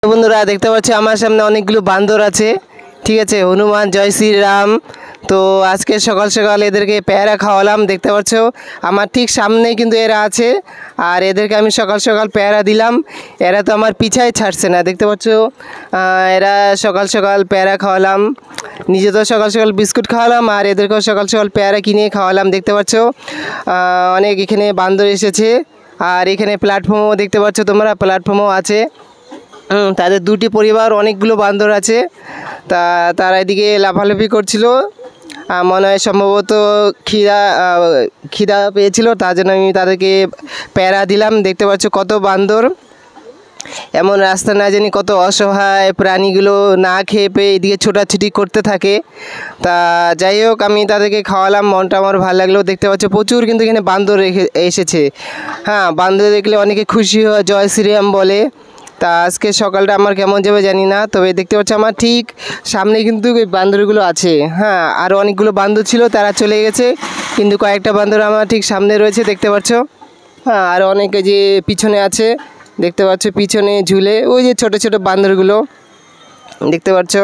তো বন্ধুরা দেখতে পাচ্ছি আমার সামনে অনেকগুলো বান্দর আছে। ঠিক আছে, হনুমান জয় শ্রীরাম। তো আজকে সকাল সকাল এদেরকে পেয়ারা খাওয়ালাম, দেখতে পাচ্ছ আমার ঠিক সামনেই কিন্তু এরা আছে। আর এদেরকে আমি সকাল সকাল পেয়ারা দিলাম, এরা তো আমার পিছায় ছাড়ছে না, দেখতে পাচ্ছ। এরা সকাল সকাল পেয়ারা খাওয়ালাম, নিজে তো সকাল সকাল বিস্কুট খাওয়ালাম আর এদেরকেও সকাল সকাল পেয়ারা কিনে খাওয়ালাম, দেখতে পাচ্ছ। অনেক এখানে বান্দর এসেছে। আর এখানে প্ল্যাটফর্মও দেখতে পাচ্ছ তোমরা, প্ল্যাটফর্মও আছে। তাদের দুটি পরিবার, অনেকগুলো বান্দর আছে। তারা এদিকে লাফালাফি করছিল, মনে হয় সম্ভবত খিদা পেয়েছিল, তার জন্য আমি তাদেরকে প্যারা দিলাম। দেখতে পাচ্ছ কত বান্দর, এমন রাস্তা না জানি কত অসহায় প্রাণীগুলো না খেয়ে পেয়ে এদিকে ছোটাছুটি করতে থাকে। তা যাই হোক, আমি তাদেরকে খাওয়ালাম, মনটা আমার ভালো লাগলো। দেখতে পাচ্ছ প্রচুর কিন্তু এখানে বান্দর এসেছে। হ্যাঁ, বান্দর দেখলে অনেকে খুশি হয়, জয় শ্রীরাম বলে। তা আজকে সকালটা আমার কেমন যাবে জানি না, তবে দেখতে পাচ্ছ আমার ঠিক সামনে কিন্তু এই বান্দরগুলো আছে। হ্যাঁ, আরও অনেকগুলো বান্দর ছিল, তারা চলে গেছে, কিন্তু কয়েকটা বান্দর আমার ঠিক সামনে রয়েছে, দেখতে পাচ্ছ। হ্যাঁ, আর অনেকে যে পিছনে আছে, দেখতে পাচ্ছ পিছনে ঝুলে ওই যে ছোট ছোট বান্দরগুলো, দেখতে পাচ্ছ।